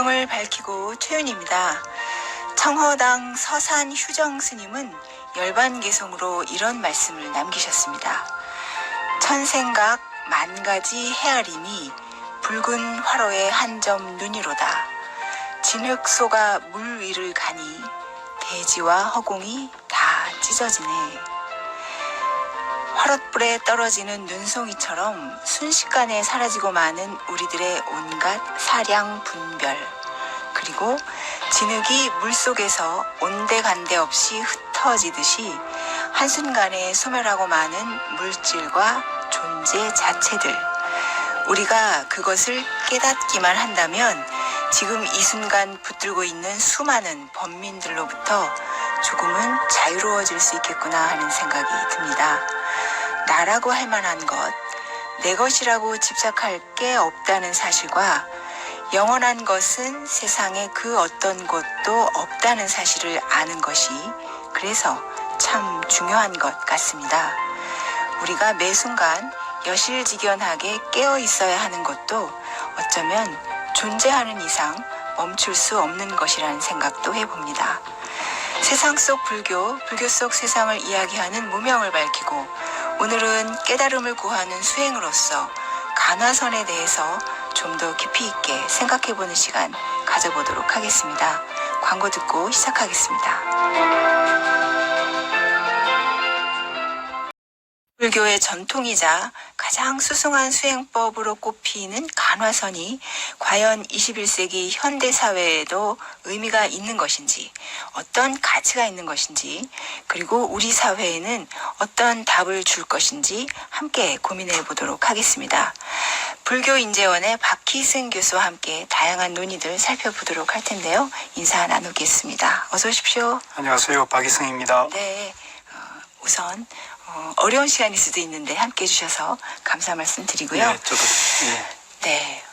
무명을 밝히고 최윤입니다. 청허당 서산 휴정 스님은 열반개송으로 이런 말씀을 남기셨습니다. 천생각 만가지 헤아림이 붉은 화로의 한 점 눈이로다. 진흙소가 물 위를 가니 대지와 허공이 다 찢어지네. 화롯불에 떨어지는 눈송이처럼 순식간에 사라지고 마는 우리들의 온갖 사량 분별, 그리고 진흙이 물속에서 온데간데 없이 흩어지듯이 한순간에 소멸하고 마는 물질과 존재 자체들, 우리가 그것을 깨닫기만 한다면 지금 이 순간 붙들고 있는 수많은 범민들로부터 조금은 자유로워질 수 있겠구나 하는 생각이 듭니다. 나라고 할 만한 것, 내 것이라고 집착할 게 없다는 사실과 영원한 것은 세상에 그 어떤 것도 없다는 사실을 아는 것이 그래서 참 중요한 것 같습니다. 우리가 매 순간 여실직연하게 깨어 있어야 하는 것도 어쩌면 존재하는 이상 멈출 수 없는 것이라는 생각도 해봅니다. 세상 속 불교 속 세상을 이야기하는 무명을 밝히고 오늘은 깨달음을 구하는 수행으로서 간화선에 대해서 좀 더 깊이 있게 생각해보는 시간 가져보도록 하겠습니다. 광고 듣고 시작하겠습니다. 불교의 전통이자 가장 수승한 수행법으로 꼽히는 간화선이 과연 21세기 현대사회에도 의미가 있는 것인지, 어떤 가치가 있는 것인지, 그리고 우리 사회에는 어떤 답을 줄 것인지 함께 고민해 보도록 하겠습니다. 불교인재원의 박희승 교수와 함께 다양한 논의들 살펴보도록 할 텐데요. 인사 나누겠습니다. 어서 오십시오. 안녕하세요. 박희승입니다. 네, 우선 어려운 시간일 수도 있는데 함께 해주셔서 감사 말씀 드리고요. 네, 저도. 네.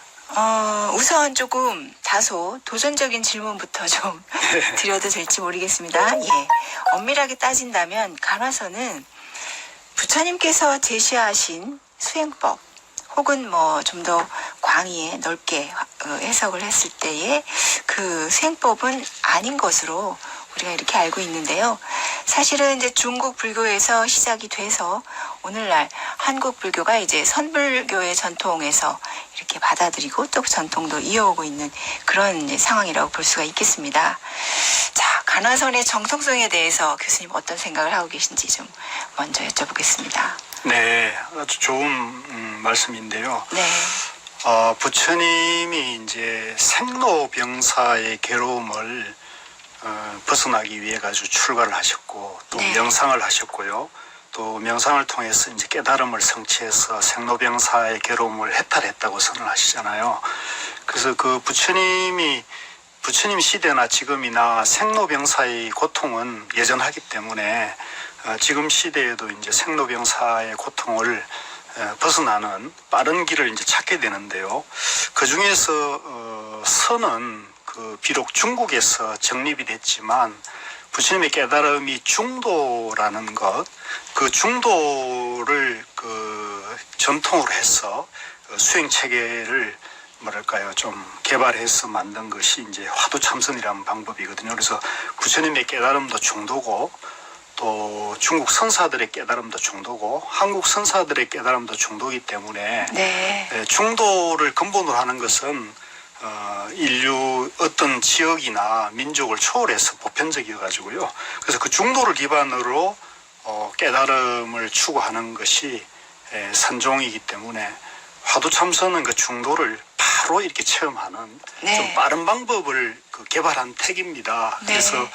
우선 조금 다소 도전적인 질문부터 좀 드려도 될지 모르겠습니다. 예. 엄밀하게 따진다면 간화선은 부처님께서 제시하신 수행법 혹은 뭐 좀 더 광의에 넓게 해석을 했을 때의 그 수행법은 아닌 것으로 우리가 이렇게 알고 있는데요. 사실은 이제 중국 불교에서 시작이 돼서 오늘날 한국 불교가 이제 선불교의 전통에서 이렇게 받아들이고 또 전통도 이어오고 있는 그런 이제 상황이라고 볼 수가 있겠습니다. 자, 간화선의 정통성에 대해서 교수님 어떤 생각을 하고 계신지 좀 먼저 여쭤보겠습니다. 네, 아주 좋은 말씀인데요. 네. 부처님이 이제 생로병사의 괴로움을 벗어나기 위해 가지고 출가를 하셨고 또 네. 명상을 하셨고요. 또 명상을 통해서 이제 깨달음을 성취해서 생로병사의 괴로움을 해탈했다고 선언하시잖아요. 그래서 그 부처님 시대나 지금이나 생로병사의 고통은 여전하기 때문에 지금 시대에도 이제 생로병사의 고통을 벗어나는 빠른 길을 이제 찾게 되는데요. 그 중에서 선은 비록 중국에서 정립이 됐지만 부처님의 깨달음이 중도라는 것, 그 중도를 전통으로 해서 수행 체계를 뭐랄까요, 좀 개발해서 만든 것이 이제 화두참선이라는 방법이거든요. 그래서 부처님의 깨달음도 중도고 또 중국 선사들의 깨달음도 중도고 한국 선사들의 깨달음도 중도이기 때문에 네. 중도를 근본으로 하는 것은 인류 어떤 지역이나 민족을 초월해서 보편적이어 가지고요. 그래서 그 중도를 기반으로 깨달음을 추구하는 것이 산종이기 때문에 화두참선은 그 중도를 바로 이렇게 체험하는 네. 좀 빠른 방법을 개발한 택입니다. 네. 그래서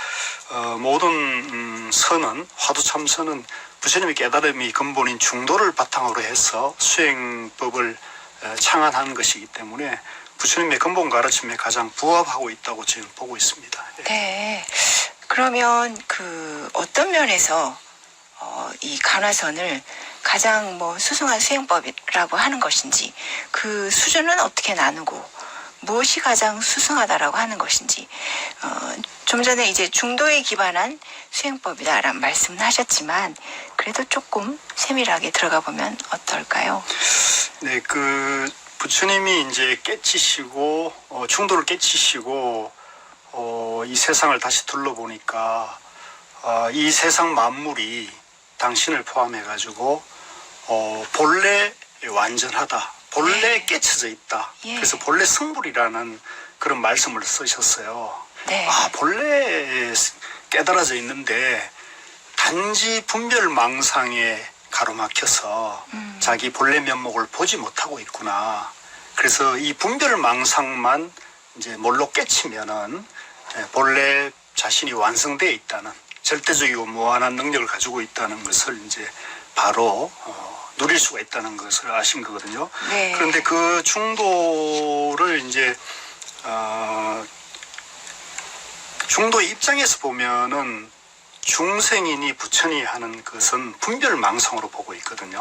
모든 선은 화두참선은 부처님의 깨달음이 근본인 중도를 바탕으로 해서 수행법을 창안한 것이기 때문에 부처님의 근본 가르침에 가장 부합하고 있다고 저는 보고 있습니다. 네. 그러면 어떤 면에서 이 간화선을 가장 수승한 수행법이라고 하는 것인지, 그 수준은 어떻게 나누고 무엇이 가장 수승하다라고 하는 것인지, 좀 전에 이제 중도에 기반한 수행법이다라는 말씀을 하셨지만 그래도 조금 세밀하게 들어가 보면 어떨까요? 네, 부처님이 이제 깨치시고 충돌을 깨치시고 이 세상을 다시 둘러보니까 이 세상 만물이 당신을 포함해 가지고 본래 완전하다, 본래 네. 깨쳐져 있다. 예. 그래서 본래 성불이라는 그런 말씀을 쓰셨어요. 네. 본래 깨달아져 있는데 단지 분별망상에 가로막혀서 자기 본래 면목을 보지 못하고 있구나. 그래서 이 분별망상만 이제 몰로 깨치면은 본래 자신이 완성되어 있다는, 절대적이고 무한한 능력을 가지고 있다는 것을 이제 바로 누릴 수가 있다는 것을 아신 거거든요. 네. 그런데 그 충도를 이제 중도의 입장에서 보면은 중생이니 부처니 하는 것은 분별망상으로 보고 있거든요.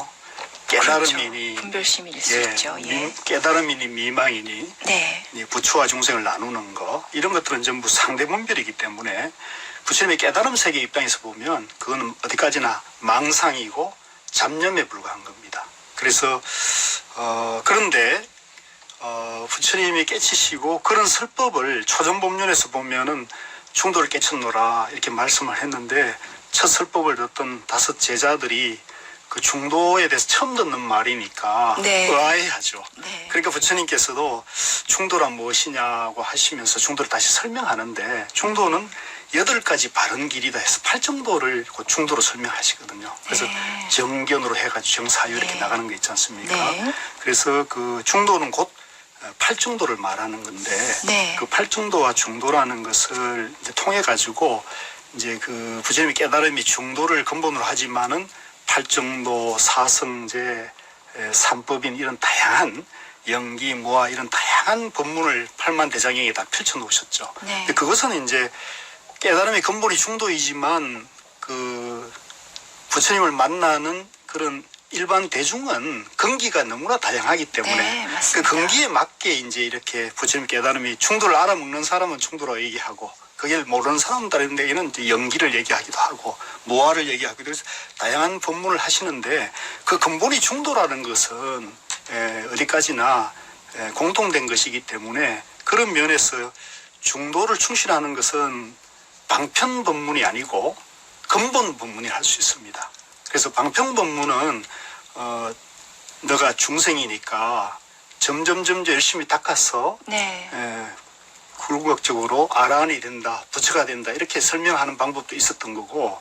깨달음이니 그렇죠. 분별심일 수 있죠. 예. 깨달음이니 미망이니 네. 부처와 중생을 나누는 거, 이런 것들은 전부 상대분별이기 때문에 부처님의 깨달음 세계 입장에서 보면 그거는 어디까지나 망상이고 잡념에 불과한 겁니다. 그래서 그런데 부처님이 깨치시고 그런 설법을 초전법륜에서 보면은 충돌을 깨쳤노라 이렇게 말씀을 했는데, 첫 설법을 듣던 5 제자들이 그 중도에 대해서 처음 듣는 말이니까 네. 의아해하죠. 네. 그러니까 부처님께서도 충도란 무엇이냐고 하시면서 충도를 다시 설명하는데, 충도는 8가지 바른 길이다 해서 8정도를 그 충도로 설명하시거든요. 그래서 네. 정견으로 해가지고 정사유 이렇게 네. 나가는 거 있지 않습니까? 네. 그래서 그 충도는 곧 8정도를 말하는 건데, 네. 그 8정도와 중도라는 것을 이제 통해 가지고 이제 그 부처님의 깨달음이 중도를 근본으로 하지만은 8정도, 사성제, 삼법인 이런 다양한 영기, 무아 이런 다양한 법문을 8만 대장경에 다 펼쳐 놓으셨죠. 네. 근데 그것은 이제 깨달음의 근본이 중도이지만 그 부처님을 만나는 그런 일반 대중은 근기가 너무나 다양하기 때문에 네, 그 맞습니다. 근기에 맞게 이제 이렇게 부처님 깨달음이 충돌을 알아먹는 사람은 충돌로 얘기하고, 그걸 모르는 사람들에게는 이제 연기를 얘기하기도 하고 모아를 얘기하기도, 그래서 다양한 법문을 하시는데 그 근본이 중도라는 것은 어디까지나 공통된 것이기 때문에, 그런 면에서 중도를 충실하는 것은 방편 법문이 아니고 근본 법문이 할 수 있습니다. 그래서 방편 법문은 너가 중생이니까 점점 열심히 닦아서 네. 굴곡적으로 아라한이 된다, 부처가 된다 이렇게 설명하는 방법도 있었던 거고,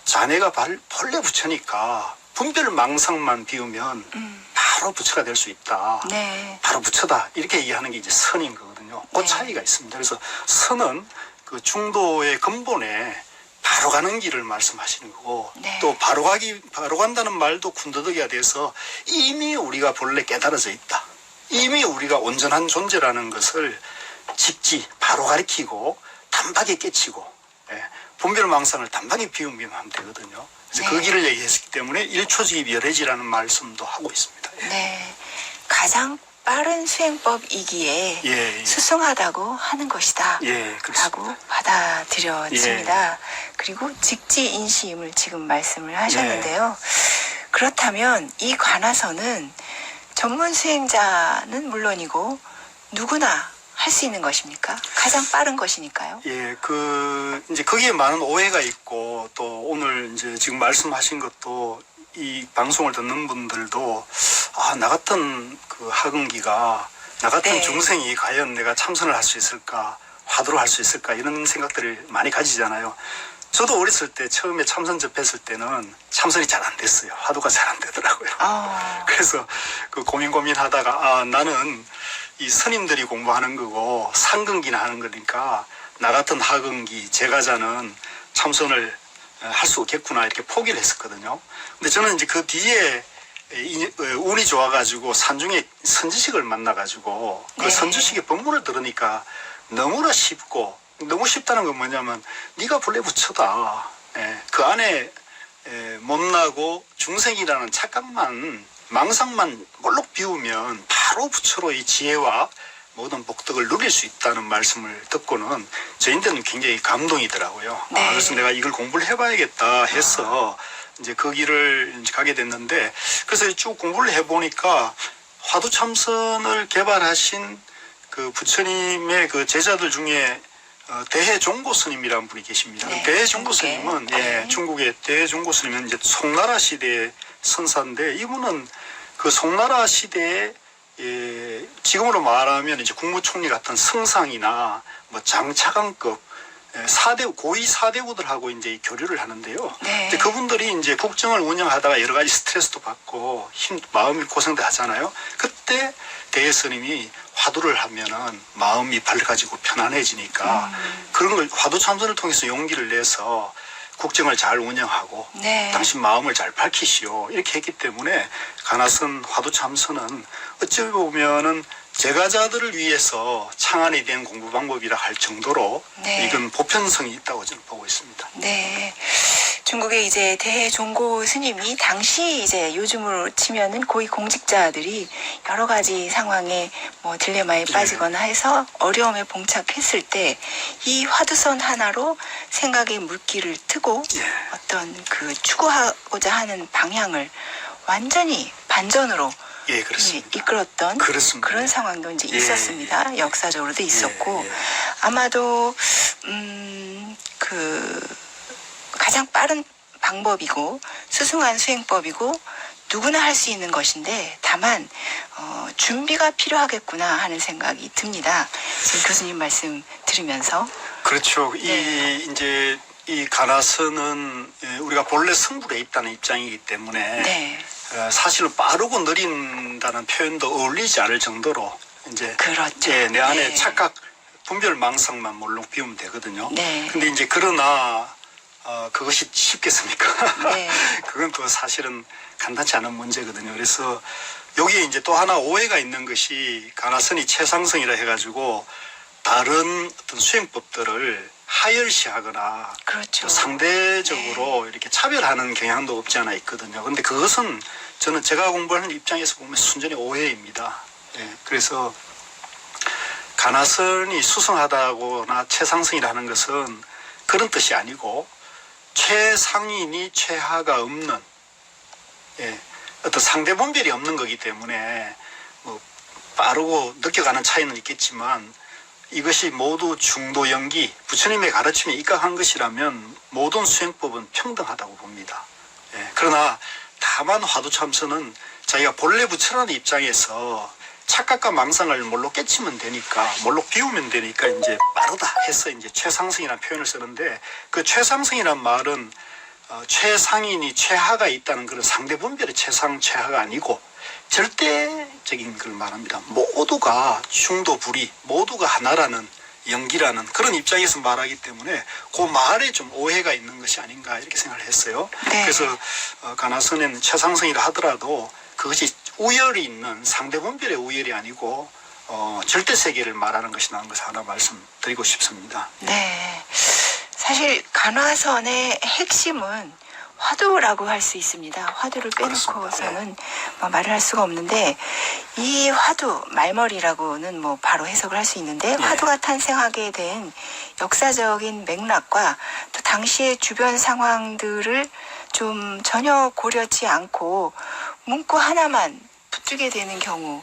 자네가 본래 부처니까 분별망상만 비우면 바로 부처가 될 수 있다. 네. 바로 부처다 이렇게 얘기하는 게 이제 선인 거거든요. 그 네. 차이가 있습니다. 그래서 선은 그 중도의 근본에 바로 가는 길을 말씀하시는 거고, 네. 또 바로 간다는 말도 군더더기가 돼서 이미 우리가 본래 깨달아져 있다, 이미 우리가 온전한 존재라는 것을 직지 바로 가리키고 단박에 깨치고, 분별망상을 단박에 비우면 하면 되거든요. 그래서 네. 그 길을 얘기했기 때문에 일초지 열애지라는 말씀도 하고 있습니다. 네. 가장 빠른 수행법이기에 예. 수승하다고 하는 것이다. 예, 라고 그렇습니다. 받아들여집니다. 그리고 직지인심을 지금 말씀을 하셨는데요. 그렇다면 이 관하서는 전문 수행자는 물론이고 누구나 할 수 있는 것입니까? 가장 빠른 것이니까요. 예, 이제 거기에 많은 오해가 있고, 또 오늘 이제 지금 말씀하신 것도 이 방송을 듣는 분들도 나 같은 그 학은기가, 나 같은 네. 중생이 과연 내가 참선을 할 수 있을까, 화두를 할 수 있을까 이런 생각들을 많이 가지잖아요. 저도 어렸을 때 처음에 참선 접했을 때는 참선이 잘 안 됐어요. 화두가 잘 안 되더라고요. 그래서 그 고민하다가 나는 이 스님들이 공부하는 거고 상근기나 하는 거니까 나 같은 하근기 제가자는 참선을 할 수 없겠구나 이렇게 포기를 했었거든요. 근데 저는 이제 그 뒤에 운이 좋아가지고 산중에 선지식을 만나가지고 그 네. 선지식의 법문을 들으니까 너무나 쉽고, 너무 쉽다는 건 뭐냐면 네가 본래 부처다. 그 안에 못나고 중생이라는 착각만, 망상만 몰록 비우면 바로 부처로 이 지혜와 모든 복덕을 누릴 수 있다는 말씀을 듣고는 저희한테는 굉장히 감동이더라고요. 네. 그래서 내가 이걸 공부를 해봐야겠다 해서 이제 그 길을 이제 가게 됐는데, 그래서 쭉 공부를 해보니까 화두참선을 개발하신 그 부처님의 그 제자들 중에 대해종고 스님이라는 분이 계십니다. 네, 대해종고 스님은 네. 중국의 대해종고 스님은 이제 송나라 시대의 선사인데, 이분은 그 송나라 시대에 지금으로 말하면 이제 국무총리 같은 성상이나 뭐 장차관급 고위 사대부들하고 이제 교류를 하는데요. 네. 근데 그분들이 이제 국정을 운영하다가 여러 가지 스트레스도 받고 마음이 고생도 하잖아요. 그때 대해 스님이 화두를 하면은 마음이 밝아지고 편안해지니까 그런 걸 화두 참선을 통해서 용기를 내서 국정을 잘 운영하고 네. 당신 마음을 잘 밝히시오 이렇게 했기 때문에 가나선 화두 참선은 어찌 보면은 제가자들을 위해서 창안이 된 공부 방법이라 할 정도로 네. 이건 보편성이 있다고 저는 보고 있습니다. 네. 중국의 이제 대종고 스님이 당시 이제 요즘으로 치면은 고위 공직자들이 여러 가지 상황에 뭐 딜레마에 빠지거나 해서 어려움에 봉착했을 때 이 화두선 하나로 생각의 물길을 트고 어떤 그 추구하고자 하는 방향을 완전히 반전으로 예, 그렇습니다. 이끌었던 그렇습니다. 그런 상황도 이제 예, 있었습니다. 역사적으로도 있었고 아마도 그 가장 빠른 방법이고 수승한 수행법이고 누구나 할 수 있는 것인데 다만 준비가 필요하겠구나 하는 생각이 듭니다. 지금 교수님 말씀 들으면서 그렇죠. 네. 이제 이 가나선은 우리가 본래 성불에 있다는 입장이기 때문에 네. 사실은 빠르고 느린다는 표현도 어울리지 않을 정도로 이제 그렇죠. 내 안에 네. 착각 분별 망상만 몰록 비우면 되거든요. 네. 근데 이제 그러나 그것이 쉽겠습니까? 네. 그건 또 사실은 간단치 않은 문제거든요. 그래서 여기에 이제 또 하나 오해가 있는 것이 가나선이 최상승이라 해가지고 다른 어떤 수행법들을 하열시하거나 그렇죠. 상대적으로 이렇게 차별하는 경향도 없지 않아 있거든요. 근데 그것은 저는 제가 공부하는 입장에서 보면 순전히 오해입니다. 그래서 가나선이 수승하다거나 최상승이라는 것은 그런 뜻이 아니고 최상인이 최하가 없는 어떤 상대 분별이 없는 거기 때문에 뭐 빠르고 늦게가는 차이는 있겠지만 이것이 모두 중도 연기 부처님의 가르침에 입각한 것이라면 모든 수행법은 평등하다고 봅니다. 그러나 다만 화두참선은 자기가 본래 부처라는 입장에서 착각과 망상을 뭘로 깨치면 되니까 뭘로 비우면 되니까 이제 빠르다 해서 이제 최상승이라는 표현을 쓰는데 그 최상승이란 말은 최상인이 최하가 있다는 그런 상대 분별의 최상 최하가 아니고 절대적인 걸 말합니다. 모두가 중도불이 모두가 하나라는 연기라는 그런 입장에서 말하기 때문에 그 말에 좀 오해가 있는 것이 아닌가 이렇게 생각을 했어요. 네. 그래서 가나선에는 최상승이라 하더라도 그것이 우열이 있는 상대 분별의 우열이 아니고 절대 세계를 말하는 것이라는 것을 하나 말씀드리고 싶습니다. 네. 사실 간화선의 핵심은 화두라고 할 수 있습니다. 화두를 빼놓고서는 뭐 말을 할 수가 없는데 이 화두 말머리라고는 뭐 바로 해석을 할 수 있는데 화두가 탄생하게 된 역사적인 맥락과 또 당시의 주변 상황들을 좀 전혀 고려치 않고 문구 하나만 붙들게 되는 경우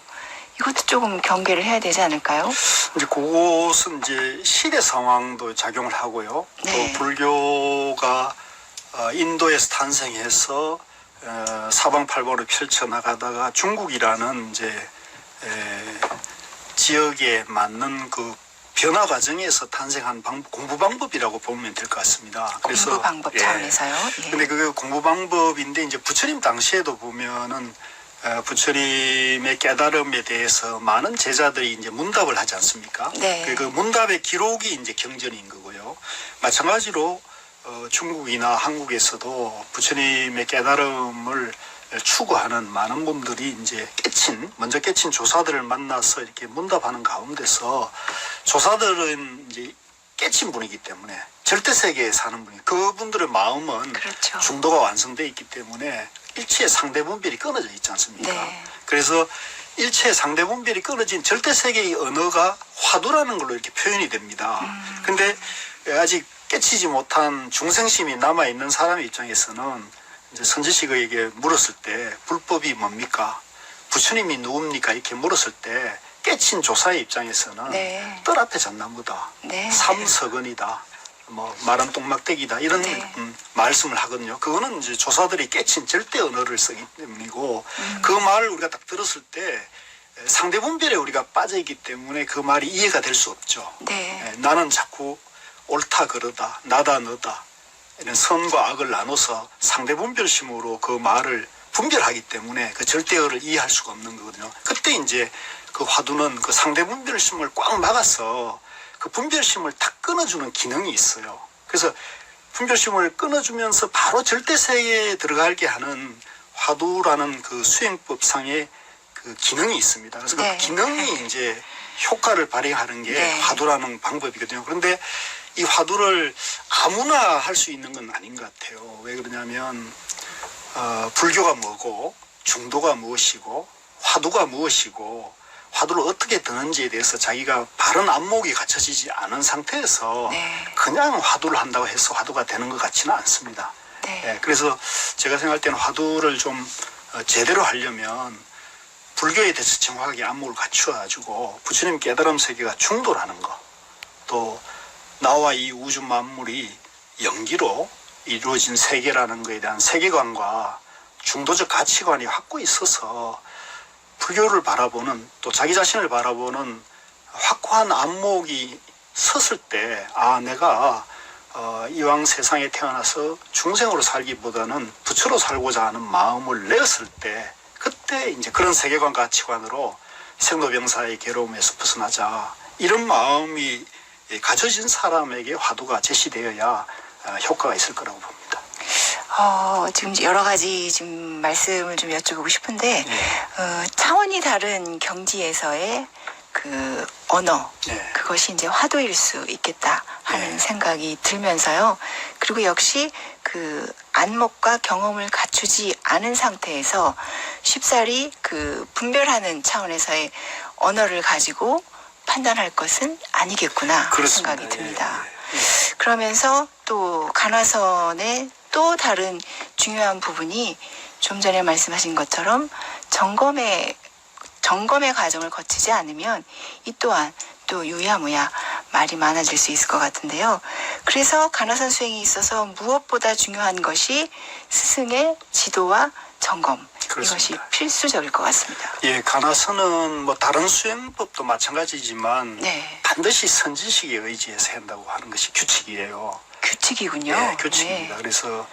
이것도 조금 경계를 해야 되지 않을까요? 이제 그것은 이제 시대 상황도 작용을 하고요. 네. 또 불교가 인도에서 탄생해서 사방팔방으로 펼쳐나가다가 중국이라는 이제 지역에 맞는 그 변화 과정에서 탄생한 공부 방법이라고 보면 될 것 같습니다. 그래서 공부 방법 차원에서요. 근데 그게 공부 방법인데 이제 부처님 당시에도 보면은 부처님의 깨달음에 대해서 많은 제자들이 이제 문답을 하지 않습니까? 네. 그 문답의 기록이 이제 경전인 거고요. 마찬가지로 중국이나 한국에서도 부처님의 깨달음을 추구하는 많은 분들이 이제 먼저 깨친 조사들을 만나서 이렇게 문답하는 가운데서 조사들은 이제 깨친 분이기 때문에 절대 세계에 사는 분이 그분들의 마음은 그렇죠. 중도가 완성되어 있기 때문에 일체의 상대 분별이 끊어져 있지 않습니까? 네. 그래서 일체의 상대 분별이 끊어진 절대 세계의 언어가 화두라는 걸로 이렇게 표현이 됩니다. 근데 아직 깨치지 못한 중생심이 남아 있는 사람의 입장에서는 이제 선지식에게 물었을 때 불법이 뭡니까? 부처님이 누굽니까 이렇게 물었을 때 깨친 조사의 입장에서는 네. 뜰 앞에 잣나무다, 네. 삼서근이다, 뭐 마른 똥막대기다 이런 네. 말씀을 하거든요. 그거는 이제 조사들이 깨친 절대 언어를 쓰기 때문이고 그 말을 우리가 딱 들었을 때 상대 분별에 우리가 빠져 있기 때문에 그 말이 이해가 될 수 없죠. 네. 나는 자꾸 옳다 그러다, 나다 너다 이런 선과 악을 나눠서 상대 분별심으로 그 말을 분별하기 때문에 그 절대어를 이해할 수가 없는 거거든요. 그때 이제 그 화두는 그 상대 분별심을 꽉 막아서 그 분별심을 탁 끊어주는 기능이 있어요. 그래서 분별심을 끊어주면서 바로 절대세계에 들어가게 하는 화두라는 그 수행법상의 그 기능이 있습니다. 그래서 네. 그 기능이 이제 효과를 발휘하는 게 네. 화두라는 방법이거든요. 그런데 이 화두를 아무나 할 수 있는 건 아닌 것 같아요. 왜 그러냐면 불교가 뭐고 중도가 무엇이고 화두가 무엇이고 화두를 어떻게 드는지에 대해서 자기가 바른 안목이 갖춰지지 않은 상태에서 네. 그냥 화두를 한다고 해서 화두가 되는 것 같지는 않습니다. 네. 예, 그래서 제가 생각할 때는 화두를 좀 제대로 하려면 불교에 대해서 정확하게 안목을 갖추어가지고 부처님 깨달음 세계가 중도라는 거, 또 나와 이 우주 만물이 연기로 이루어진 세계라는 것에 대한 세계관과 중도적 가치관이 확고히 있어서 불교를 바라보는 또 자기 자신을 바라보는 확고한 안목이 섰을 때 내가 이왕 세상에 태어나서 중생으로 살기보다는 부처로 살고자 하는 마음을 내었을 때 그때 이제 그런 세계관 가치관으로 생로병사의 괴로움에서 벗어나자 이런 마음이 가져진 사람에게 화두가 제시되어야 효과가 있을 거라고 봅니다. 지금 여러 가지 지금 말씀을 좀 여쭤보고 싶은데 차원이 다른 경지에서의 그 언어 네. 그것이 이제 화두일 수 있겠다 하는 네. 생각이 들면서요. 그리고 역시 그 안목과 경험을 갖추지 않은 상태에서 쉽사리 그 분별하는 차원에서의 언어를 가지고 판단할 것은 아니겠구나 하는 그렇습니다. 생각이 듭니다. 예, 예. 그러면서 또 가나선의 또 다른 중요한 부분이 좀 전에 말씀하신 것처럼 점검의 과정을 거치지 않으면 이 또한 또 유야무야 말이 많아질 수 있을 것 같은데요. 그래서 가나선 수행에 있어서 무엇보다 중요한 것이 스승의 지도와 점검. 그렇습니다. 이것이 필수적일 것 같습니다. 예, 가나선은 뭐 다른 수행법도 마찬가지지만 네. 반드시 선지식에 의지해서 한다고 하는 것이 규칙이에요. 규칙이군요. 예, 규칙입니다. 네. 그래서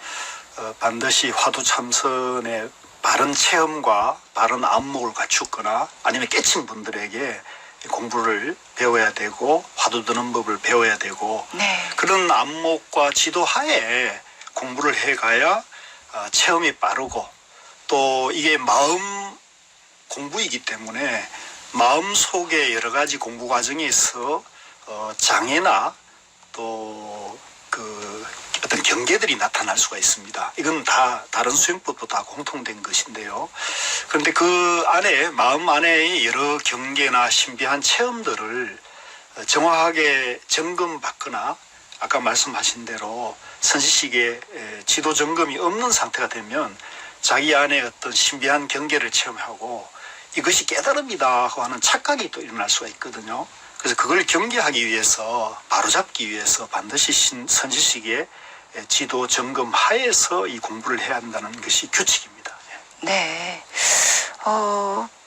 반드시 화두 참선의 바른 체험과 바른 안목을 갖추거나 아니면 깨친 분들에게 공부를 배워야 되고 화두 드는 법을 배워야 되고 네. 그런 안목과 지도하에 공부를 해가야 체험이 빠르고 또 이게 마음 공부이기 때문에 마음 속에 여러 가지 공부 과정에서 장애나 또 그 어떤 경계들이 나타날 수가 있습니다. 이건 다 다른 수행법도 다 공통된 것인데요. 그런데 그 안에 마음 안에 여러 경계나 신비한 체험들을 정확하게 점검받거나 아까 말씀하신 대로 선지식의 지도 점검이 없는 상태가 되면 자기 안에 어떤 신비한 경계를 체험하고 이것이 깨달음이다 하는 착각이 또 일어날 수가 있거든요. 그래서 그걸 경계하기 위해서 바로잡기 위해서 반드시 선지식의 지도 점검 하에서 이 공부를 해야 한다는 것이 규칙입니다. 네.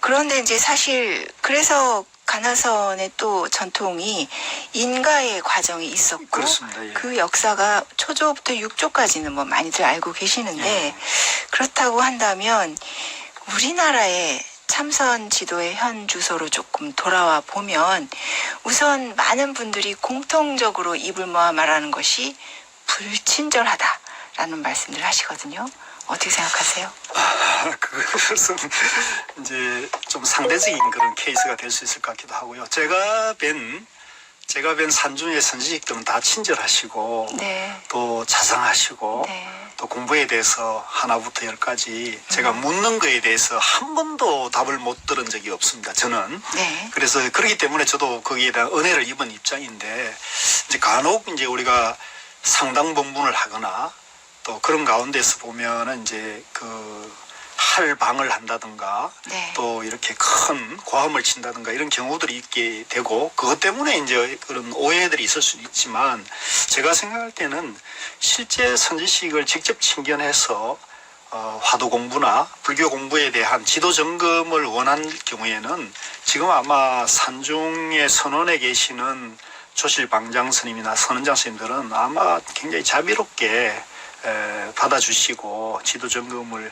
그런데 이제 사실 그래서 가나선의 또 전통이 인가의 과정이 있었고 그렇습니다. 예. 그 역사가 초조부터 육조까지는 뭐 많이들 알고 계시는데 예. 그렇다고 한다면 우리나라의 참선 지도의 현 주소로 조금 돌아와 보면 우선 많은 분들이 공통적으로 입을 모아 말하는 것이 불친절하다라는 말씀들 하시거든요. 어떻게 생각하세요? 그것은 이제 좀 상대적인 그런 케이스가 될 수 있을 것 같기도 하고요. 제가 뵌 산중의 선지식들은 다 친절하시고 네. 또 자상하시고 네. 또 공부에 대해서 하나부터 열까지 제가 묻는 거에 대해서 한 번도 답을 못 들은 적이 없습니다. 저는. 네. 그래서 그렇기 때문에 저도 거기에 대한 은혜를 입은 입장인데 이제 간혹 이제 우리가 상당 본문을 하거나 또 그런 가운데서 보면은 이제 그 탈방을 한다든가 네. 또 이렇게 큰 고함을 친다든가 이런 경우들이 있게 되고 그것 때문에 이제 그런 오해들이 있을 수도 있지만 제가 생각할 때는 실제 선지식을 직접 친견해서 화두 공부나 불교 공부에 대한 지도 점검을 원한 경우에는 지금 아마 산중의 선원에 계시는 조실 방장 스님이나 선원장 스님들은 아마 굉장히 자비롭게 받아주시고 지도 점검을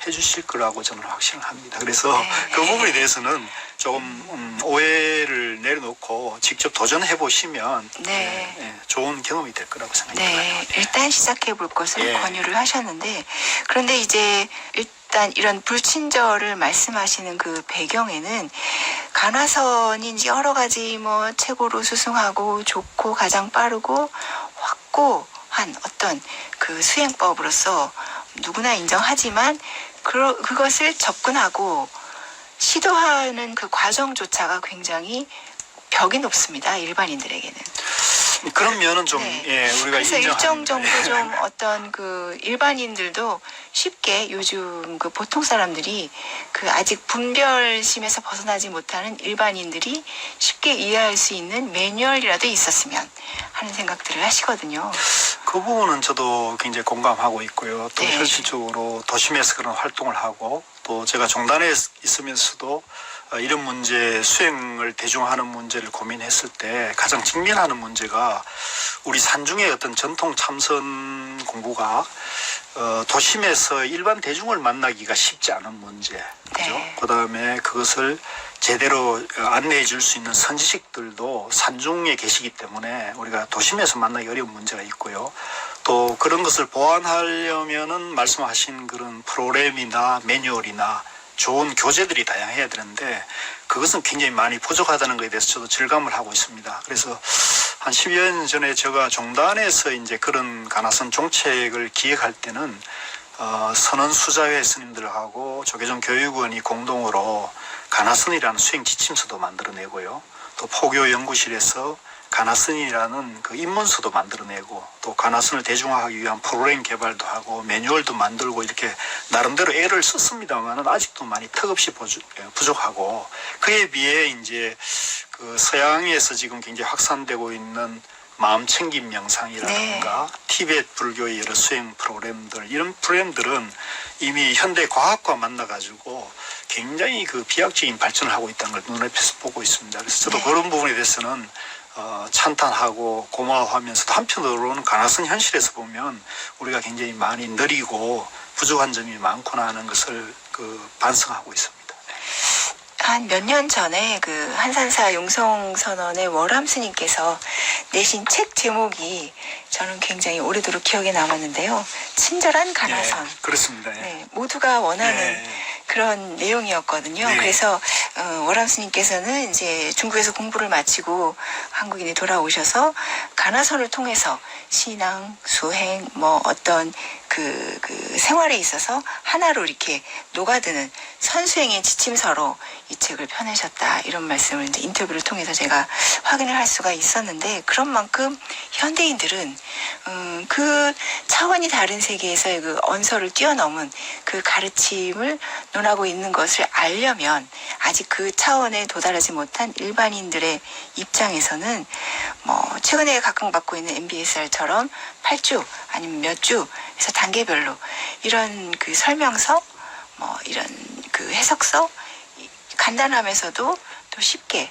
해주실 거라고 저는 확신을 합니다. 그래서 네. 그 부분에 대해서는 조금 오해를 내려놓고 직접 도전해 보시면 네. 좋은 경험이 될 거라고 생각합니다. 네, 일단 시작해 볼 것을 예. 권유를 하셨는데, 그런데 이제 일단 이런 불친절을 말씀하시는 그 배경에는 간화선이 이제 여러 가지 뭐 최고로 수승하고 좋고 가장 빠르고 확고한 어떤 그 수행법으로서 누구나 인정하지만 그것을 접근하고 시도하는 그 과정조차가 굉장히 벽이 높습니다. 일반인들에게는. 그런 면은 좀 네. 우리가 그래서 일정 인정합니다. 정도 좀 어떤 그 일반인들도 쉽게 요즘 그 보통 사람들이 그 아직 분별심에서 벗어나지 못하는 일반인들이 쉽게 이해할 수 있는 매뉴얼이라도 있었으면 하는 생각들을 하시거든요. 그 부분은 저도 굉장히 공감하고 있고요. 또 네. 현실적으로 도심에서 그런 활동을 하고 또 제가 종단에 있으면서도 이런 문제, 수행을 대중화하는 문제를 고민했을 때 가장 직면하는 문제가 우리 산중의 어떤 전통 참선 공부가 도심에서 일반 대중을 만나기가 쉽지 않은 문제. 그죠? 네. 그 다음에 그것을 제대로 안내해 줄 수 있는 선지식들도 산중에 계시기 때문에 우리가 도심에서 만나기 어려운 문제가 있고요. 또 그런 것을 보완하려면은 말씀하신 그런 프로그램이나 매뉴얼이나 좋은 교재들이 다양해야 되는데 그것은 굉장히 많이 부족하다는 것에 대해서 저도 절감을 하고 있습니다. 그래서 한 10여 년 전에 제가 종단에서 이제 그런 간화선 종책을 기획할 때는 선언수자회 스님들하고 조계종 교육원이 공동으로 간화선이라는 수행 지침서도 만들어내고요. 또 포교연구실에서 간화선이라는 그 입문서도 만들어내고 또 간화선을 대중화하기 위한 프로그램 개발도 하고 매뉴얼도 만들고 이렇게 나름대로 애를 썼습니다만은 아직도 많이 턱없이 부족하고 그에 비해 이제 그 서양에서 지금 굉장히 확산되고 있는 마음챙김 명상이라든가 티베트 불교의 여러 수행 프로그램들 이런 프로그램들은 이미 현대 과학과 만나가지고 굉장히 그 비약적인 발전을 하고 있다는 걸 눈앞에서 보고 있습니다. 그래서 저도 그런 부분에 대해서는 찬탄하고 고마워하면서도 한편으로는 간화선 현실에서 보면 우리가 굉장히 많이 느리고 부족한 점이 많구나 하는 것을 그 반성하고 있습니다. 한 몇 년 전에 그 한산사 용성선언의 월암 스님께서 내신 책 제목이 저는 굉장히 오래도록 기억에 남았는데요. 친절한 간화선. 그렇습니다. 네, 모두가 원하는 그런 내용이었거든요. 네. 그래서 월암 스님께서는 이제 중국에서 공부를 마치고 한국인에 돌아오셔서 간화선을 통해서 신앙, 수행, 뭐 어떤 그 생활에 있어서 하나로 이렇게 녹아드는 선수행의 지침서로 이 책을 펴내셨다. 이런 말씀을 이제 인터뷰를 통해서 제가 확인을 할 수가 있었는데 그런 만큼 현대인들은 그 차원이 다른 세계에서의 그 언서를 뛰어넘은 그 가르침을 논하고 있는 것을 알려면 아직 그 차원에 도달하지 못한 일반인들의 입장에서는 뭐 최근에 각광받고 있는 MBSR처럼 8주 아니면 몇 주 해서 단계별로 이런 그 설명서 뭐 이런 그 해석서 간단하면서도 또 쉽게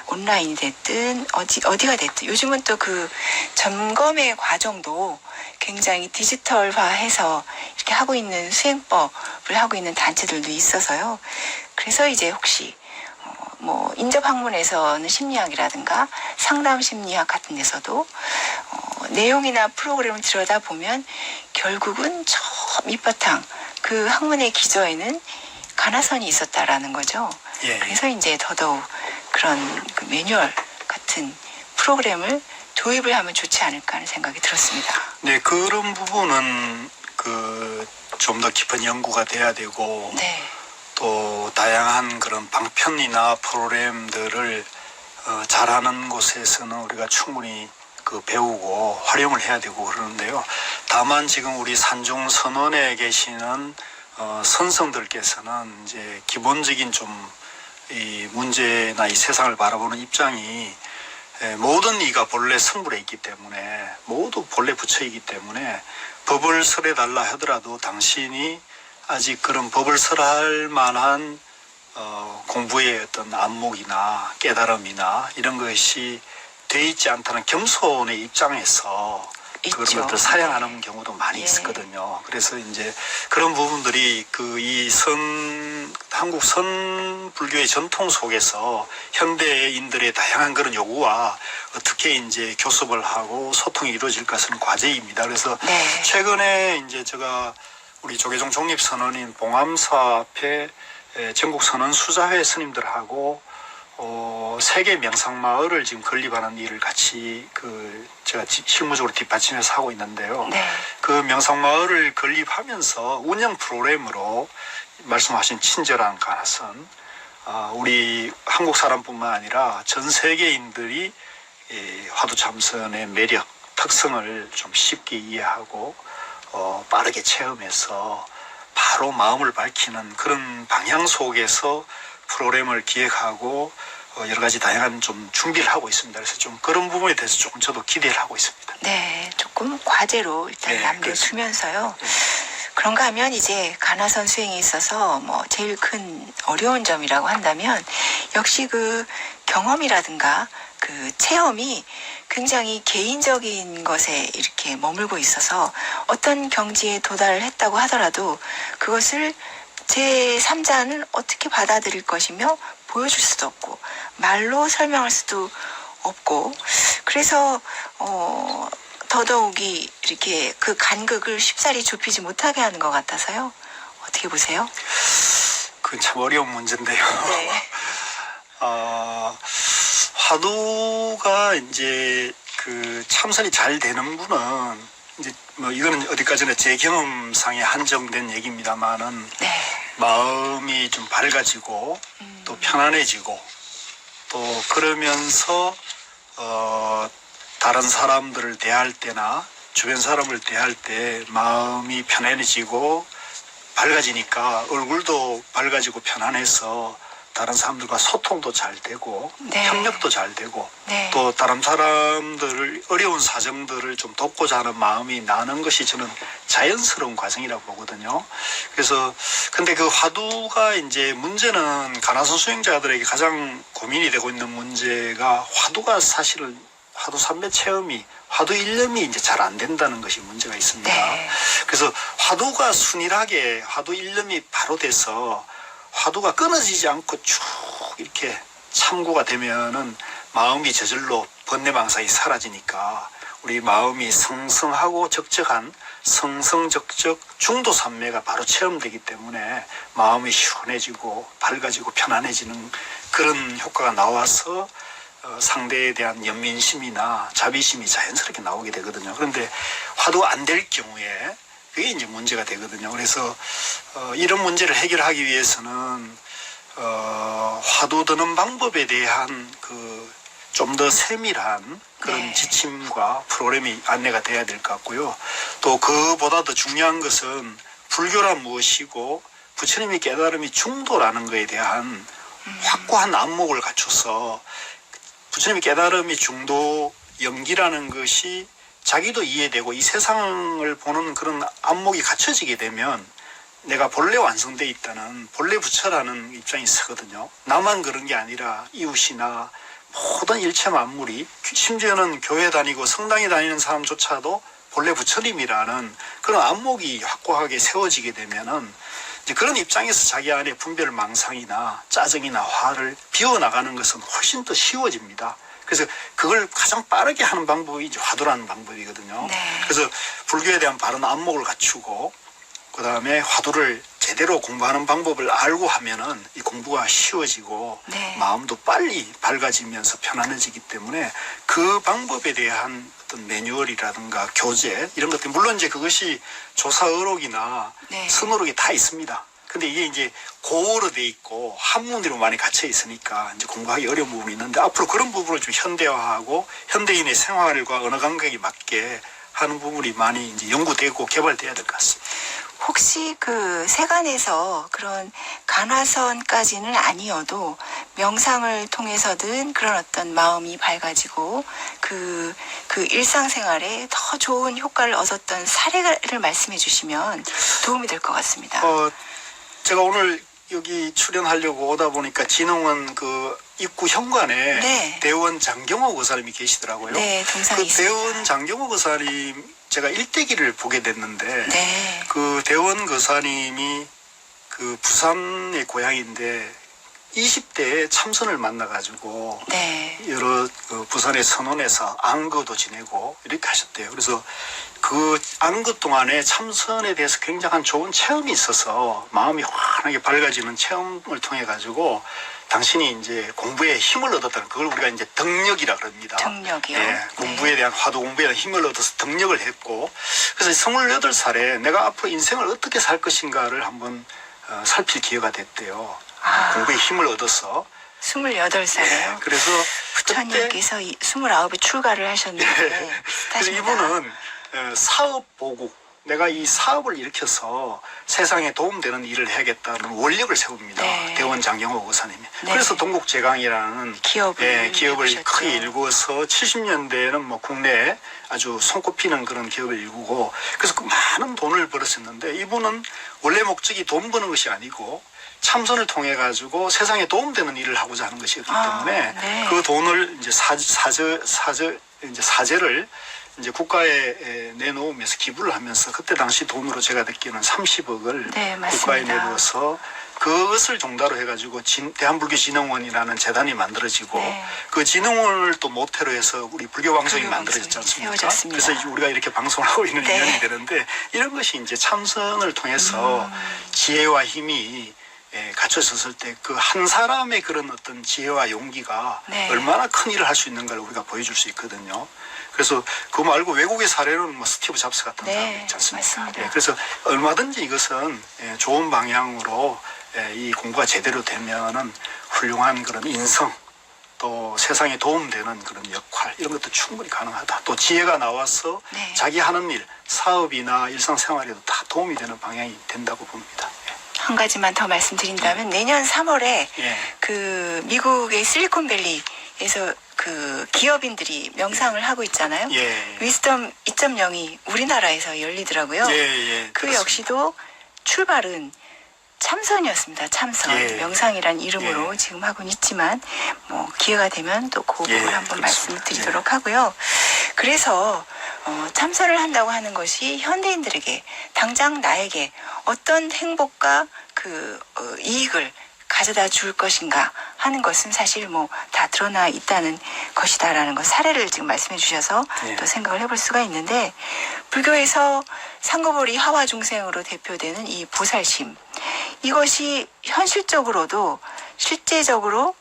온라인이 됐든 어디가 됐든 요즘은 또 그 점검의 과정도 굉장히 디지털화해서 이렇게 하고 있는 수행법을 하고 있는 단체들도 있어서요. 그래서 이제 혹시 뭐 인접학문에서는 심리학이라든가 상담 심리학 같은 데서도 내용이나 프로그램을 들여다보면 결국은 저 밑바탕 그 학문의 기저에는 간화선이 있었다라는 거죠. 그래서 이제 더더욱 그런 그 매뉴얼 같은 프로그램을 도입을 하면 좋지 않을까 하는 생각이 들었습니다. 네, 그런 부분은 그 좀 더 깊은 연구가 돼야 되고 또 다양한 그런 방편이나 프로그램들을 잘하는 곳에서는 우리가 충분히 그 배우고 활용을 해야 되고 그러는데요. 다만 지금 우리 산중 선원에 계시는 선성들께서는 이제 기본적인 좀 이 문제나 이 세상을 바라보는 입장이 모든 이가 본래 성불에 있기 때문에 모두 본래 부처이기 때문에 법을 설해달라 하더라도 당신이 아직 그런 법을 설할 만한 공부의 어떤 안목이나 깨달음이나 이런 것이 돼 있지 않다는 겸손의 입장에서 그런 있죠. 것들 사양하는 경우도 많이 예. 있었거든요. 그래서 이제 그런 부분들이 한국 선불교의 전통 속에서 현대인들의 다양한 그런 요구와 어떻게 이제 교섭을 하고 소통이 이루어질 것은 과제입니다. 그래서 네. 최근에 이제 제가 우리 조계종 독립선언인 봉암사 앞에 전국 선언 수자회 스님들하고 세계 명상마을을 지금 건립하는 일을 같이 제가 실무적으로 뒷받침해서 하고 있는데요. 네. 그 명상마을을 건립하면서 운영 프로그램으로 말씀하신 친절한 가나선, 우리 한국 사람뿐만 아니라 전 세계인들이 화두참선의 매력, 특성을 좀 쉽게 이해하고 빠르게 체험해서 바로 마음을 밝히는 그런 방향 속에서 프로그램을 기획하고 여러 가지 다양한 좀 준비를 하고 있습니다. 그래서 좀 그런 부분에 대해서 조금 저도 기대를 하고 있습니다. 네, 조금 과제로 일단 네, 남겨두면서요. 그런가 하면 이제 가나선 수행에 있어서 뭐 제일 큰 어려운 점이라고 한다면 역시 그 경험이라든가 그 체험이 굉장히 개인적인 것에 이렇게 머물고 있어서 어떤 경지에 도달을 했다고 하더라도 그것을 제3자는 어떻게 받아들일 것이며 보여줄 수도 없고 말로 설명할 수도 없고 그래서 더더욱이 이렇게 그 간극을 쉽사리 좁히지 못하게 하는 것 같아서요. 어떻게 보세요? 그건 참 어려운 문제인데요. 네. 화두가 이제 그 참선이 잘 되는 분은 이제 뭐 이거는 어디까지나 제 경험상에 한정된 얘기입니다만은 네. 마음이 좀 밝아지고 또 편안해지고 또 그러면서 다른 사람들을 대할 때나 주변 사람을 대할 때 마음이 편안해지고 밝아지니까 얼굴도 밝아지고 편안해서 다른 사람들과 소통도 잘 되고 네. 협력도 잘 되고 네. 또 다른 사람들을 어려운 사정들을 좀 돕고자 하는 마음이 나는 것이 저는 자연스러운 과정이라고 보거든요. 그래서 근데 그 화두가 이제 문제는 가나선 수행자들에게 가장 고민이 되고 있는 문제가 화두가 사실은 화두 삼매 체험이 화두 일념이 이제 잘 안 된다는 것이 문제가 있습니다. 네. 그래서 화두가 순일하게 화두 일념이 바로 돼서 화두가 끊어지지 않고 쭉 이렇게 참고가 되면은 마음이 저절로 번뇌망상이 사라지니까 우리 마음이 성성하고 적적한 성성적적 중도산매가 바로 체험되기 때문에 마음이 시원해지고 밝아지고 편안해지는 그런 효과가 나와서 상대에 대한 연민심이나 자비심이 자연스럽게 나오게 되거든요. 그런데 화두가 안 될 경우에 그게 이제 문제가 되거든요. 그래서 이런 문제를 해결하기 위해서는 화두 드는 방법에 대한 그 좀 더 세밀한 그런 네. 지침과 프로그램이 안내가 돼야 될 것 같고요. 또 그보다 더 중요한 것은 불교란 무엇이고 부처님의 깨달음이 중도라는 것에 대한 확고한 안목을 갖춰서 부처님의 깨달음이 중도 영기라는 것이 자기도 이해되고 이 세상을 보는 그런 안목이 갖춰지게 되면 내가 본래 완성되어 있다는 본래 부처라는 입장이 서거든요. 나만 그런 게 아니라 이웃이나 모든 일체 만물이 심지어는 교회 다니고 성당에 다니는 사람조차도 본래 부처님이라는 그런 안목이 확고하게 세워지게 되면은 이제 그런 입장에서 자기 안에 분별 망상이나 짜증이나 화를 비워나가는 것은 훨씬 더 쉬워집니다. 그래서 그걸 가장 빠르게 하는 방법이 이제 화두라는 방법이거든요. 네. 그래서 불교에 대한 바른 안목을 갖추고 그 다음에 화두를 제대로 공부하는 방법을 알고 하면은 이 공부가 쉬워지고 네. 마음도 빨리 밝아지면서 편안해지기 때문에 그 방법에 대한 어떤 매뉴얼이라든가 교재 이런 것들 물론 이제 그것이 조사의록이나 네. 선어록이 다 있습니다. 근데 이게 이제 고어로 돼 있고 한문으로 많이 갇혀 있으니까 이제 공부하기 어려운 부분이 있는데 앞으로 그런 부분을 좀 현대화하고 현대인의 생활과 언어 감각에 맞게 하는 부분이 많이 이제 연구되고 개발돼야 될 것 같습니다. 혹시 그 세간에서 그런 간화선까지는 아니어도 명상을 통해서든 그런 어떤 마음이 밝아지고 그 일상생활에 더 좋은 효과를 얻었던 사례를 말씀해 주시면 도움이 될 것 같습니다. 제가 오늘 여기 출연하려고 오다 보니까 진흥원 그 입구 현관에 네. 대원 장경호 의사님이 계시더라고요. 네, 동상이 그 있습니다. 대원 장경호 의사님 제가 일대기를 보게 됐는데 네. 그 대원 의사님이 그 부산의 고향인데 20대에 참선을 만나가지고 네. 여러 부산의 선원에서 안거도 지내고 이렇게 하셨대요. 그래서 그 안거 동안에 참선에 대해서 굉장한 좋은 체험이 있어서 마음이 환하게 밝아지는 체험을 통해 가지고 당신이 이제 공부에 힘을 얻었다는 그걸 우리가 이제 덕력이라 그럽니다. 덕력이요? 네, 공부에 대한 화두 공부에 대한 힘을 얻어서 덕력을 했고 그래서 28살에 내가 앞으로 인생을 어떻게 살 것인가를 한번 살필 기회가 됐대요. 공부에 힘을 얻어서 28살이에요. 그래서 부처님께서 29에 출가를 하셨는데 그래서 비슷하십니다. 이분은 사업 보국 내가 이 사업을 일으켜서 세상에 도움되는 일을 해야겠다는 원력을 세웁니다. 네. 대원 장경호 의사님이. 네. 그래서 동국제강이라는 기업을 기업을 크게 일구셨죠. 일구어서 70년대에는 뭐 국내에 아주 손꼽히는 그런 기업을 일구고 그래서 그 많은 돈을 벌었었는데 이분은 원래 목적이 돈 버는 것이 아니고 참선을 통해 가지고 세상에 도움되는 일을 하고자 하는 것이었기 때문에 네. 그 돈을 이제 사제를 이제 국가에 내놓으면서 기부를 하면서 그때 당시 돈으로 제가 듣기에는 30억을 네, 맞습니다. 국가에 내놓아서 그것을 종다로 해가지고 대한불교진흥원이라는 재단이 만들어지고 네. 그 진흥원을 또 모태로 해서 우리 불교방송이 불교방송이 만들어졌지 않습니까? 세워졌습니다. 그래서 우리가 이렇게 방송을 하고 있는 네. 인연이 되는데 이런 것이 이제 참선을 통해서 지혜와 힘이 갖춰졌을 때 그 한 사람의 그런 어떤 지혜와 용기가 네. 얼마나 큰 일을 할 수 있는가를 우리가 보여줄 수 있거든요. 그래서 그거 말고 외국의 사례로는 뭐 스티브 잡스 같은 네, 사람이 있지 않습니까? 맞습니다. 그래서 얼마든지 이것은 좋은 방향으로 이 공부가 제대로 되면은 훌륭한 그런 인성 또 세상에 도움되는 그런 역할 이런 것도 충분히 가능하다. 또 지혜가 나와서 네. 자기 하는 일 사업이나 일상생활에도 다 도움이 되는 방향이 된다고 봅니다. 한 가지만 더 말씀드린다면 내년 3월에 예. 그 미국의 실리콘밸리에서 그 기업인들이 명상을 하고 있잖아요. 예. 위스덤 2.0이 우리나라에서 열리더라고요. 예. 그 그렇습니다. 역시도 출발은 참선이었습니다. 참선. 예. 명상이란 이름으로 예. 지금 하고는 있지만 뭐 기회가 되면 또 그 부분을 예, 한번 그렇습니다. 말씀을 드리도록 하고요. 그래서 참선을 한다고 하는 것이 현대인들에게 당장 나에게 어떤 행복과 그 이익을 가져다 줄 것인가 하는 것은 사실 뭐 다 드러나 있다는 것이다라는 것 사례를 지금 말씀해 주셔서 예. 또 생각을 해볼 수가 있는데 불교에서 상거보리 하와 중생으로 대표되는 이 보살심 이것이 현실적으로도 실제적으로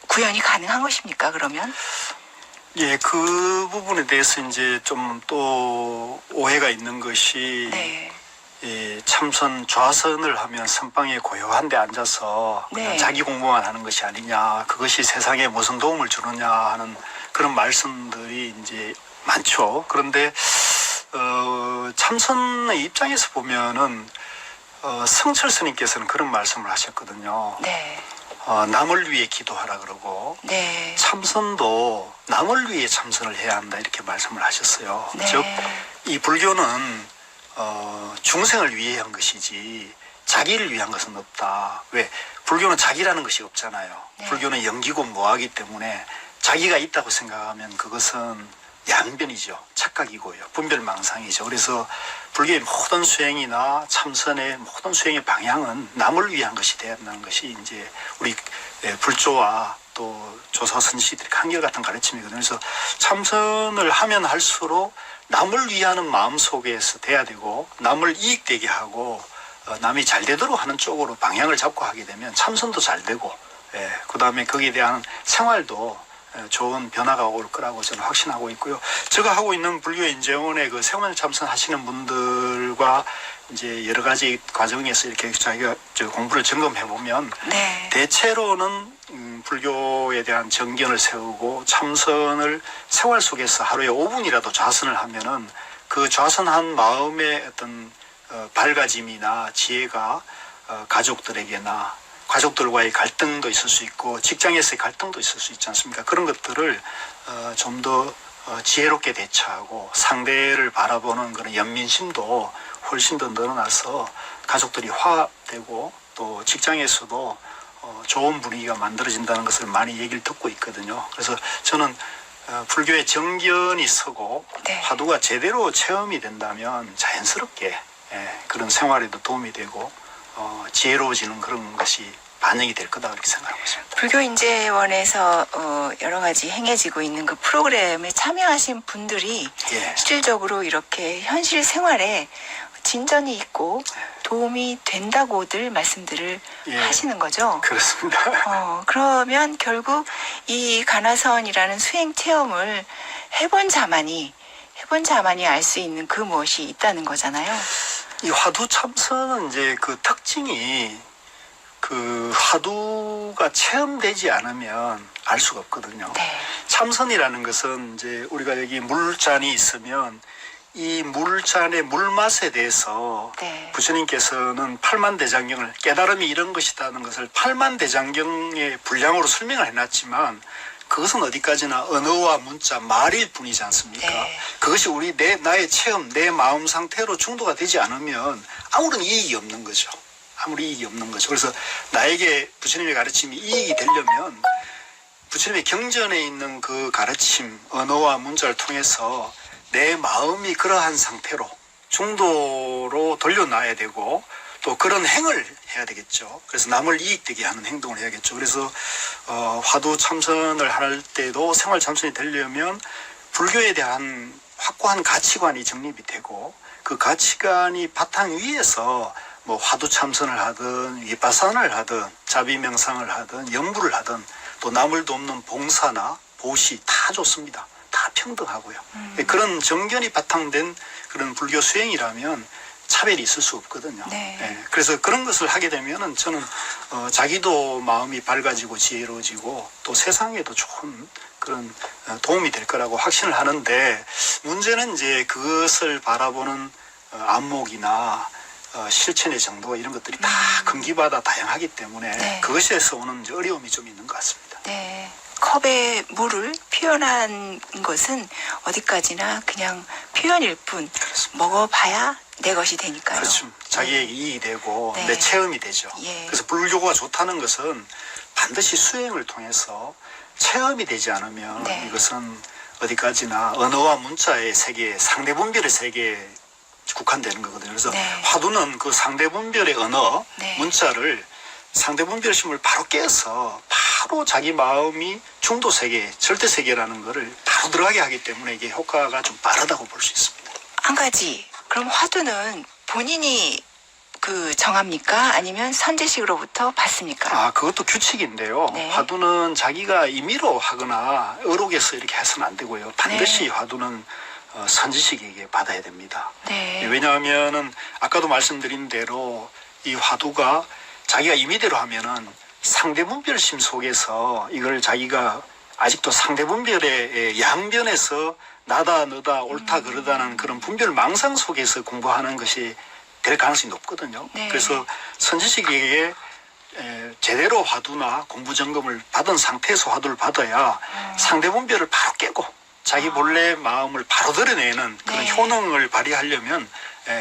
구현이 가능한 것입니까 그러면? 예, 그 부분에 대해서 이제 좀 또 오해가 있는 것이 네. 이 참선 좌선을 하면 선방에 고요한 데 앉아서 그냥 네. 자기 공부만 하는 것이 아니냐 그것이 세상에 무슨 도움을 주느냐 하는 그런 말씀들이 이제 많죠. 그런데 참선의 입장에서 보면은 성철 스님께서는 그런 말씀을 하셨거든요. 네. 남을 위해 기도하라 그러고 네. 참선도 남을 위해 참선을 해야 한다 이렇게 말씀을 하셨어요. 네. 즉 이 불교는 중생을 위해 한 것이지 자기를 위한 것은 없다. 왜? 불교는 자기라는 것이 없잖아요. 네. 불교는 영기고 무하기 때문에 자기가 있다고 생각하면 그것은 양변이죠. 착각이고요. 분별망상이죠. 그래서 불교의 모든 수행이나 참선의 모든 수행의 방향은 남을 위한 것이 되어야 한다는 것이 이제 우리 불조와 또 조사 선시들의 한결같은 가르침이거든요. 그래서 참선을 하면 할수록 남을 위하는 마음 속에서 돼야 되고 남을 이익되게 하고 남이 잘 되도록 하는 쪽으로 방향을 잡고 하게 되면 참선도 잘 되고 그 다음에 거기에 대한 생활도 좋은 변화가 올 거라고 저는 확신하고 있고요. 제가 하고 있는 불교 인재원의 그 생활 참선하시는 분들과 이제 여러 가지 과정에서 이렇게 자기가 공부를 점검해 보면 네. 대체로는 불교에 대한 정견을 세우고 참선을 생활 속에서 하루에 5분이라도 좌선을 하면은 그 좌선한 마음의 어떤 밝아짐이나 지혜가 가족들에게나 가족들과의 갈등도 있을 수 있고 직장에서의 갈등도 있을 수 있지 않습니까? 그런 것들을 좀 더 지혜롭게 대처하고 상대를 바라보는 그런 연민심도 훨씬 더 늘어나서 가족들이 화합되고 또 직장에서도 좋은 분위기가 만들어진다는 것을 많이 얘기를 듣고 있거든요. 그래서 저는 불교의 정견이 서고 네. 화두가 제대로 체험이 된다면 자연스럽게 그런 생활에도 도움이 되고 지혜로워지는 그런 것이 반영이 될 거다 그렇게 생각하고 있습니다. 불교인재원에서 여러 가지 행해지고 있는 그 프로그램에 참여하신 분들이 예. 실질적으로 이렇게 현실 생활에 진전이 있고 도움이 된다고들 말씀들을 예. 하시는 거죠. 그렇습니다. 그러면 결국 이 가나선이라는 수행 체험을 해본 자만이 알 수 있는 그 무엇이 있다는 거잖아요. 이 화두 참선은 이제 그 특징이 그 화두가 체험되지 않으면 알 수가 없거든요. 네. 참선이라는 것은 이제 우리가 여기 물잔이 있으면 이 물잔의 물맛에 대해서 네. 부처님께서는 팔만대장경을 깨달음이 이런 것이라는 것을 팔만대장경의 분량으로 설명을 해놨지만 그것은 어디까지나 언어와 문자, 말일 뿐이지 않습니까? 네. 그것이 나의 체험, 내 마음 상태로 중도가 되지 않으면 아무런 이익이 없는 거죠. 아무리 이익이 없는 거죠. 그래서 나에게 부처님의 가르침이 이익이 되려면 부처님의 경전에 있는 그 가르침, 언어와 문자를 통해서 내 마음이 그러한 상태로 중도로 돌려놔야 되고 또 그런 행을 해야 되겠죠. 그래서 남을 이익되게 하는 행동을 해야겠죠. 그래서 화두 참선을 할 때도 생활 참선이 되려면 불교에 대한 확고한 가치관이 정립이 되고 그 가치관이 바탕 위에서 뭐 화두 참선을 하든 위파사나를 하든 자비명상을 하든 염불을 하든 또 남을 돕는 봉사나 보시 다 좋습니다. 다 평등하고요. 그런 정견이 바탕된 그런 불교 수행이라면 차별이 있을 수 없거든요. 네. 예, 그래서 그런 것을 하게 되면은 저는 자기도 마음이 밝아지고 지혜로워지고 또 세상에도 좋은 그런 도움이 될 거라고 확신을 하는데 문제는 이제 그것을 바라보는 안목이나 실천의 정도 이런 것들이 다 금기마다 다양하기 때문에 네. 그것에서 오는 이제 어려움이 좀 있는 것 같습니다. 네. 컵에 물을 표현한 것은 어디까지나 그냥 표현일 뿐 그렇습니다. 먹어봐야 내 것이 되니까요. 그렇죠. 자기에게 이익이 되고 네. 내 체험이 되죠. 예. 그래서 불교가 좋다는 것은 반드시 수행을 통해서 체험이 되지 않으면 네. 이것은 어디까지나 언어와 문자의 세계, 상대분별의 세계에 국한되는 거거든요. 그래서 네. 화두는 그 상대분별의 언어, 네. 문자를 상대분별심을 바로 깨서 바로 자기 마음이 중도세계, 절대세계라는 거를 바로 들어가게 하기 때문에 이게 효과가 좀 빠르다고 볼 수 있습니다. 한 가지. 그럼 화두는 본인이 정합니까? 아니면 선지식으로부터 받습니까? 그것도 규칙인데요. 네. 화두는 자기가 임의로 하거나 의록에서 이렇게 해서는 안 되고요. 반드시 네. 화두는 선지식에게 받아야 됩니다. 네. 왜냐하면은 아까도 말씀드린 대로 이 화두가 자기가 임의대로 하면은 상대분별심 속에서 이걸 자기가 아직도 상대분별의 양변에서 나다 너다 옳다 그러다는 그런 분별 망상 속에서 공부하는 것이 될 가능성이 높거든요. 네. 그래서 선지식에게 제대로 화두나 공부 점검을 받은 상태에서 화두를 받아야 상대분별을 바로 깨고 자기 본래 마음을 바로 드러내는 그런 네. 효능을 발휘하려면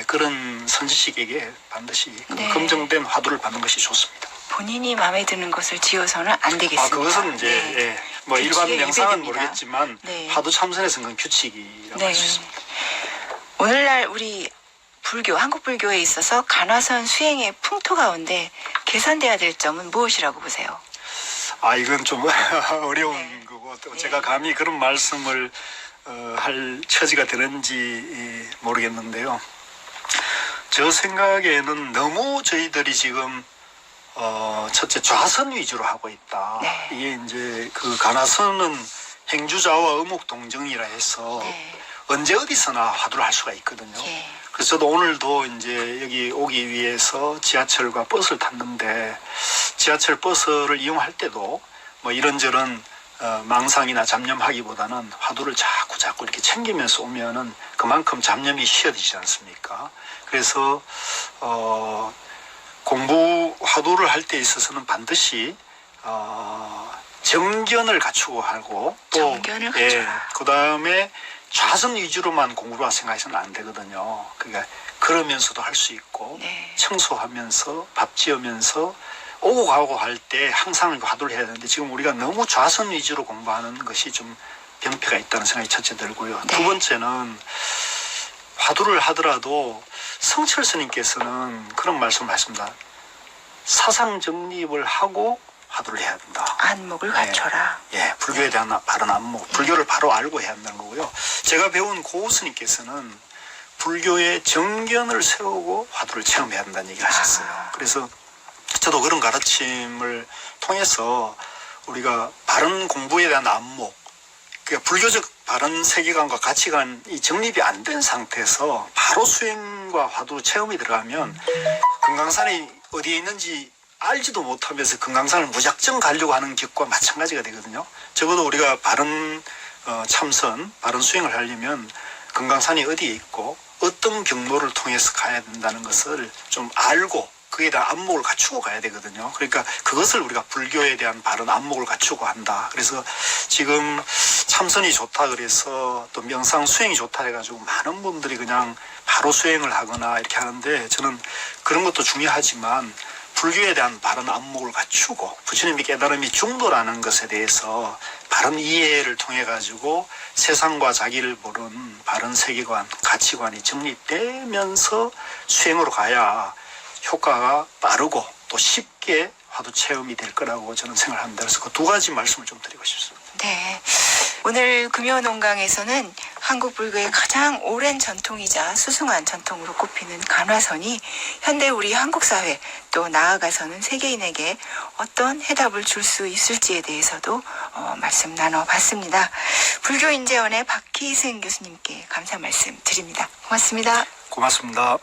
그런 선지식에게 반드시 그 네. 검증된 화두를 받는 것이 좋습니다. 본인이 마음에 드는 것을 지어서는 안 되겠습니다. 그것은 이제 네. 뭐 일반 규칙에 명상은 위배됩니다. 모르겠지만 네. 화두 참선에서는 그건 규칙이라고 할 수 있습니다. 오늘날 우리 한국 불교에 있어서 간화선 수행의 풍토 가운데 개선돼야 될 점은 무엇이라고 보세요? 이건 좀 어려운 네. 거고 또 네. 제가 감히 그런 말씀을 할 처지가 되는지 모르겠는데요. 저 생각에는 너무 저희들이 지금 첫째 좌선 위주로 하고 있다. 네. 이게 이제 그 간화선은 행주자와 어묵동정이라 해서 네. 언제 어디서나 화두를 할 수가 있거든요. 예. 그래서 저도 오늘도 이제 여기 오기 위해서 지하철과 버스를 탔는데 지하철 버스를 이용할 때도 뭐 이런저런 망상이나 잡념하기보다는 화두를 자꾸 이렇게 챙기면서 오면은 그만큼 잡념이 쉬어지지 않습니까? 그래서 공부 화두를 할 때 있어서는 반드시 정견을 갖추고 하고 또 정견을 갖춰라. 그 다음에 좌선 위주로만 공부라 생각해서는 안 되거든요. 그러니까 걸으면서도 할 수 있고 네. 청소하면서 밥 지으면서 오고 가고 할 때 항상 화두를 해야 되는데 지금 우리가 너무 좌선 위주로 공부하는 것이 좀 병폐가 있다는 생각이 첫째 들고요. 네. 두 번째는 화두를 하더라도 성철 스님께서는 그런 말씀을 하십니다. 사상 정립을 하고 화두를 해야 된다. 안목을 갖춰라. 예, 불교에 대한 바른 안목, 불교를 바로 알고 해야 한다는 거고요. 제가 배운 고 스님께서는 불교의 정견을 세우고 화두를 체험해야 한다는 얘기를 하셨어요. 그래서 저도 그런 가르침을 통해서 우리가 바른 공부에 대한 안목, 그러니까 불교적 바른 세계관과 가치관이 정립이 안 된 상태에서 바로 수행과 화두 체험이 들어가면 금강산이 어디에 있는지 알지도 못하면서 금강산을 무작정 가려고 하는 격과 마찬가지가 되거든요. 적어도 우리가 바른 참선, 바른 수행을 하려면 금강산이 어디에 있고 어떤 경로를 통해서 가야 된다는 것을 좀 알고 그에 대한 안목을 갖추고 가야 되거든요. 그러니까 그것을 우리가 불교에 대한 바른 안목을 갖추고 한다. 그래서 지금 참선이 좋다 그래서 또 명상 수행이 좋다 해가지고 많은 분들이 그냥 바로 수행을 하거나 이렇게 하는데 저는 그런 것도 중요하지만 불교에 대한 바른 안목을 갖추고 부처님의 깨달음이 중도라는 것에 대해서 바른 이해를 통해 가지고 세상과 자기를 보는 바른 세계관, 가치관이 정립되면서 수행으로 가야 효과가 빠르고 또 쉽게 화두 체험이 될 거라고 저는 생각합니다. 그래서 그 두 가지 말씀을 좀 드리고 싶습니다. 네. 오늘 금요농강에서는 한국 불교의 가장 오랜 전통이자 수승한 전통으로 꼽히는 간화선이 현대 우리 한국 사회 또 나아가서는 세계인에게 어떤 해답을 줄 수 있을지에 대해서도 말씀 나눠봤습니다. 불교인재원의 박희승 교수님께 감사 말씀 드립니다. 고맙습니다. 고맙습니다.